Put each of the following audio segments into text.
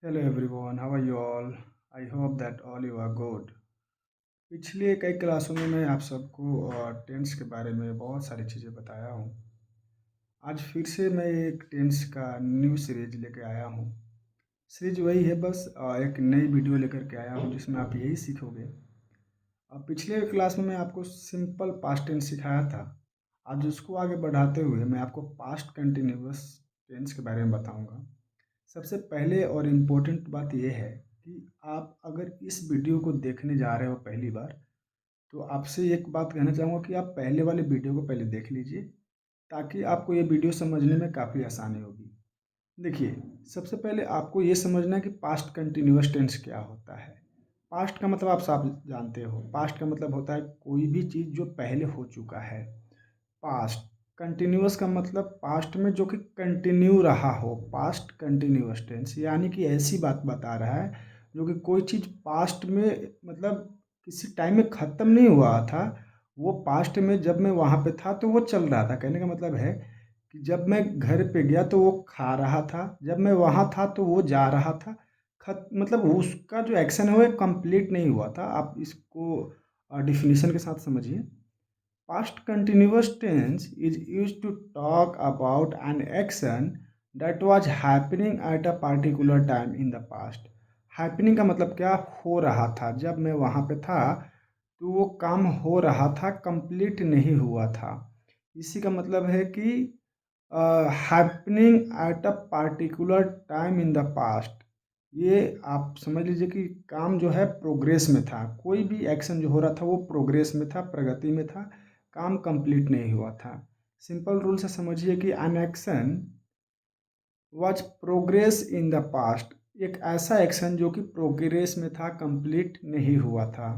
Hello everyone, how are you all? I hope that all you are good. पिछले कई क्लासों में मैं आप सबको टेंस के बारे में बहुत सारी चीज़ें बताया हूँ। आज फिर से मैं एक टेंस का न्यू सीरीज लेके आया हूँ। सीरीज वही है, बस एक नई वीडियो लेकर के आया हूँ जिसमें आप यही सीखोगे। अब पिछले क्लास में मैं आपको सिंपल पास्ट टेंस सिखाया था। आज उसको आगे बढ़ाते हुए मैं आपको पास्ट कंटिन्यूअस टेंस के बारे में बताऊँगा। सबसे पहले और इम्पोर्टेंट बात यह है कि आप अगर इस वीडियो को देखने जा रहे हो पहली बार, तो आपसे एक बात कहना चाहूँगा कि आप पहले वाले वीडियो को पहले देख लीजिए, ताकि आपको ये वीडियो समझने में काफ़ी आसानी होगी। देखिए, सबसे पहले आपको ये समझना है कि पास्ट कंटिन्यूअस टेंस क्या होता है। पास्ट का मतलब आप सब जानते हो, पास्ट का मतलब होता है कोई भी चीज़ जो पहले हो चुका है। पास्ट कंटिन्यूअस का मतलब पास्ट में जो कि कंटिन्यू रहा हो, पास्ट कंटिन्यूअस टेंस यानी कि ऐसी बात बता रहा है जो कि कोई चीज़ पास्ट में मतलब किसी टाइम में ख़त्म नहीं हुआ था, वो पास्ट में जब मैं वहाँ पे था तो वो चल रहा था। कहने का मतलब है कि जब मैं घर पे गया तो वो खा रहा था, जब मैं वहाँ था तो वो जा रहा था। मतलब उसका जो एक्शन है वो कंप्लीट नहीं हुआ था। आप इसको डेफिनेशन के साथ समझिए। Past continuous tense is used to talk about an action that was happening at a particular time in the past. Happening का मतलब क्या, हो रहा था। जब मैं वहाँ पे था तो वो काम हो रहा था, कंप्लीट नहीं हुआ था। इसी का मतलब है कि happening at a particular time in the past. ये आप समझ लीजिए कि काम जो है प्रोग्रेस में था। कोई भी एक्शन जो हो रहा था वो प्रोग्रेस में था, प्रगति में था, काम कंप्लीट नहीं हुआ था। सिंपल रूल से समझिए कि an action was progress in the past. एक ऐसा एक्शन जो कि प्रोग्रेस में था, कंप्लीट नहीं हुआ था।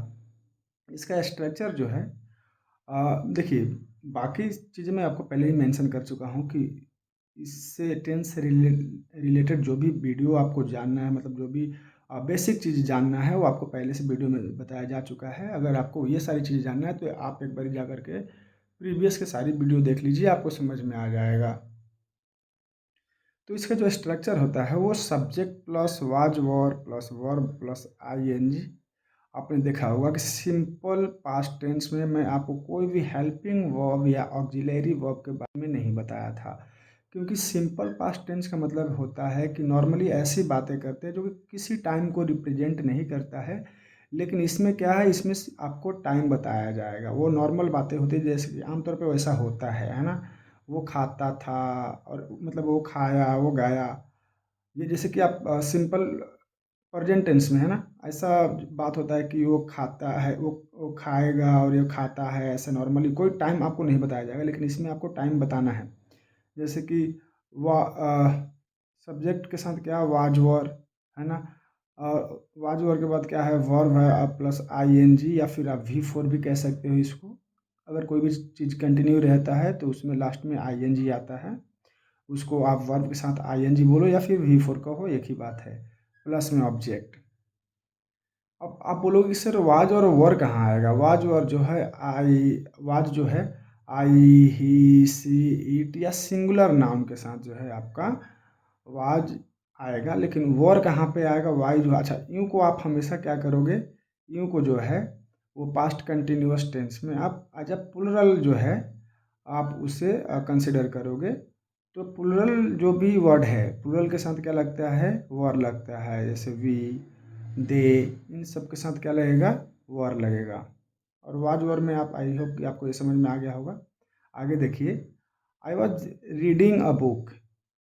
इसका स्ट्रक्चर जो है, देखिए, बाकी चीज़ें मैं आपको पहले ही मेंशन कर चुका हूँ कि इससे टेंस से रिलेटेड जो भी वीडियो आपको जानना है, मतलब जो भी बेसिक चीज़ जानना है, वो आपको पहले से वीडियो में बताया जा चुका है। अगर आपको ये सारी चीज़ें जानना है तो आप एक बार जा करके प्रीवियस के सारी वीडियो देख लीजिए, आपको समझ में आ जाएगा। तो इसका जो स्ट्रक्चर होता है वो subject plus was were plus verb plus ING. आपने देखा होगा कि सिंपल पास्ट टेंस में मैं आपको कोई भी हेल्पिंग वर्ब या ऑक्सिलरी वर्ब के बारे में नहीं बताया था, क्योंकि सिंपल पास्ट टेंस का मतलब होता है कि नॉर्मली ऐसी बातें करते हैं जो कि किसी टाइम को रिप्रेजेंट नहीं करता है। लेकिन इसमें क्या है, इसमें आपको टाइम बताया जाएगा। वो नॉर्मल बातें होती है, जैसे कि आमतौर पे वैसा होता है ना। वो खाता था, और मतलब वो खाया, वो गाया। ये जैसे कि आप सिंपल प्रेजेंट टेंस में है ना, ऐसा बात होता है कि वो खाता है, वो खाएगा और ये खाता है। ऐसे नॉर्मली कोई टाइम आपको नहीं बताया जाएगा, लेकिन इसमें आपको टाइम बताना है। जैसे कि वा सब्जेक्ट के साथ क्या, वाज वर, है ना। वाज वर के बाद क्या है, वर्ब है प्लस आईएनजी, या फिर आप वी फोर भी कह सकते हो इसको। अगर कोई भी चीज़ कंटिन्यू रहता है तो उसमें लास्ट में आईएनजी आता है। उसको आप वर्ब के साथ आईएनजी बोलो या फिर वी फोर कहो, एक ही बात है। प्लस में ऑब्जेक्ट। अब आप बोलोगे कि सर वाज और वर कहाँ आएगा। वाज वर जो है, वाज जो है आई ही सी इट या सिंगुलर नाउन के साथ जो है आपका वाज आएगा। लेकिन वर कहाँ पे आएगा, वाई जो, अच्छा यूँ को आप हमेशा क्या करोगे, यूँ को जो है वो पास्ट कंटिन्यूअस टेंस में आप एज अ प्लुरल जो है आप उसे कंसिडर करोगे। तो प्लुरल जो भी वर्ड है, प्लुरल के साथ क्या लगता है, वर लगता है। जैसे वी, दे, इन सब के साथ क्या लगेगा, वर लगेगा। और वाज वर में आप, आई होप कि आपको ये समझ में आ गया होगा। आगे देखिए, I was reading a book.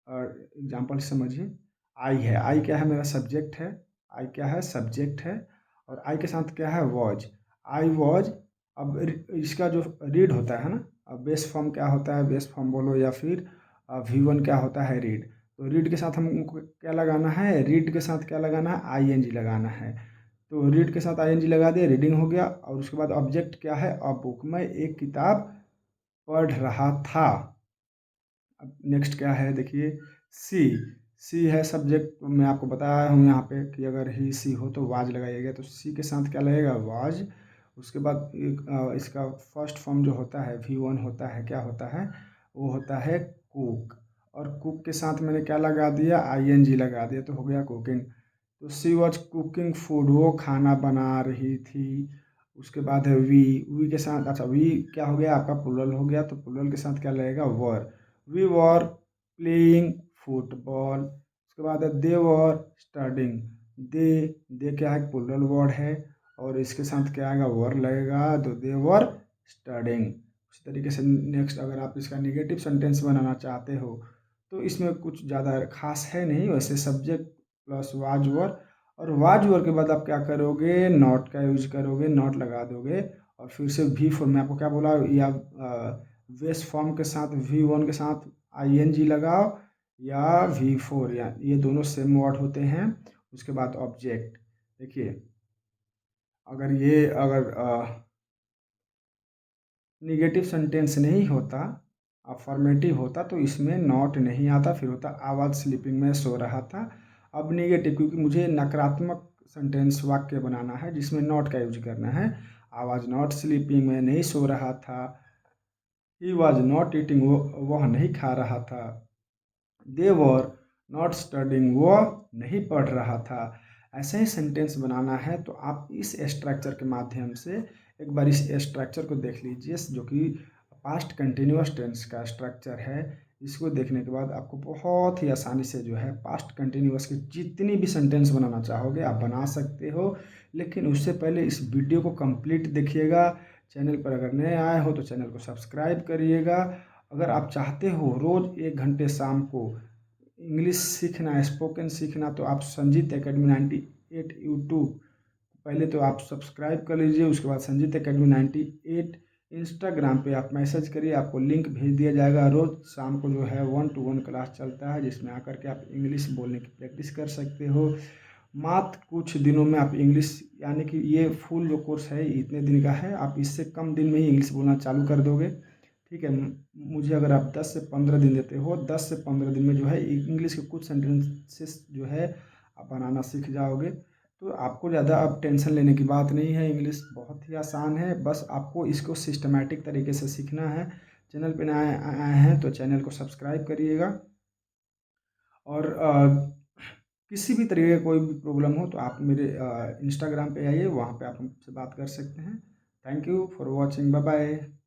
और एग्जाम्पल समझिए। आई है, आई क्या है, मेरा सब्जेक्ट है। आई क्या है, सब्जेक्ट है। और आई के साथ क्या है, वॉज। I was. अब इसका जो रीड होता है ना, अब बेस फॉर्म क्या होता है, बेस फॉर्म बोलो या फिर V1 क्या होता है, रीड। तो रीड के साथ हमको क्या लगाना है, रीड के साथ क्या लगाना है, आईएनजी लगाना है। तो रीड के साथ आईएनजी लगा दिया, रीडिंग हो गया। और उसके बाद ऑब्जेक्ट क्या है, अ बुक। मैं एक किताब पढ़ रहा था। अब नेक्स्ट क्या है, देखिए, सी। सी है सब्जेक्ट, मैं आपको बताया हूँ यहाँ पे कि अगर ही सी हो तो वाज लगाइएगा। तो सी के साथ क्या लगेगा, वाज। उसके बाद इसका फर्स्ट फॉर्म जो होता है V1 होता है, क्या होता है, वो होता है कुक। और कुक के साथ मैंने क्या लगा दिया, आईएनजी लगा दिया, तो हो गया कुकिंग। तो शी वॉज कुकिंग फूड, वो खाना बना रही थी। उसके बाद है वी के साथ, अच्छा वी क्या हो गया आपका, प्लूरल हो गया, तो प्लूरल के साथ क्या लगेगा, were. We were playing football. उसके बाद है दे वर स्टडिंग। दे क्या है, प्लूरल वर्ड है, और इसके साथ क्या आएगा, वर लगेगा, तो दे वर स्टडिंग। उसी तरीके से नेक्स्ट अगर आप इसका निगेटिव सेंटेंस बनाना चाहते हो तो इसमें कुछ ज़्यादा खास है नहीं, वैसे सब्जेक्ट प्लस वाज वर, और वाज वर के बाद आप क्या करोगे, नॉट का यूज करोगे, नॉट लगा दोगे, और फिर से वी फॉर्म में आपको क्या बोला, या वेस फॉर्म के साथ V1 के साथ ING लगाओ, या V4, या ये दोनों सेम वर्ड होते हैं। उसके बाद ऑब्जेक्ट, देखिए अगर निगेटिव सेंटेंस नहीं होता, अफर्मेटिव होता, तो इसमें नॉट नहीं आता, फिर होता आवाज़ स्लीपिंग में सो रहा था। अब निगेटिव, क्योंकि मुझे नकारात्मक सेंटेंस वाक्य बनाना है जिसमें नॉट का यूज करना है। आवाज़ नॉट स्लीपिंग, में नहीं सो रहा था। ही वॉज नॉट ईटिंग, वह नहीं खा रहा था। दे वर नॉट स्टडिंग, वो नहीं पढ़ रहा था। ऐसे ही सेंटेंस बनाना है तो आप इस स्ट्रक्चर के माध्यम से एक बार इस स्ट्रक्चर को देख लीजिए, जो कि पास्ट कंटिन्यूअस टेंस का स्ट्रक्चर है। इसको देखने के बाद आपको बहुत ही आसानी से जो है पास्ट कंटिन्यूअस की जितनी भी सेंटेंस बनाना चाहोगे आप बना सकते हो। लेकिन उससे पहले इस वीडियो को कंप्लीट देखिएगा। चैनल पर अगर नए आए हो तो चैनल को सब्सक्राइब करिएगा। अगर आप चाहते हो रोज़ 1 घंटे शाम को इंग्लिश सीखना, स्पोकन सीखना, तो आप संजीत एकेडमी 98 यूट्यूब पहले तो आप सब्सक्राइब कर लीजिए। उसके बाद संजीत एकेडमी 98 इंस्टाग्राम पे आप मैसेज करिए, आपको लिंक भेज दिया जाएगा। रोज़ शाम को जो है 1-to-1 क्लास चलता है, जिसमें आकर के आप इंग्लिश बोलने की प्रैक्टिस कर सकते हो। मात्र कुछ दिनों में आप इंग्लिश, यानी कि ये फुल जो कोर्स है इतने दिन का है, आप इससे कम दिन में ही इंग्लिश बोलना चालू कर दोगे। ठीक है, मुझे अगर आप 10 से 15 दिन देते हो, 10 से 15 दिन में जो है इंग्लिश के कुछ सेंटेंसेस जो है आप बनाना सीख जाओगे। तो आपको ज़्यादा अब टेंशन लेने की बात नहीं है, इंग्लिश बहुत ही आसान है, बस आपको इसको सिस्टमैटिक तरीके से सीखना है। चैनल पे नए आए हैं तो चैनल को सब्सक्राइब करिएगा। और किसी भी तरीके का कोई भी प्रॉब्लम हो तो आप मेरे इंस्टाग्राम पे आइए, वहाँ पे आप हमसे बात कर सकते हैं। Thank you for watching, bye bye.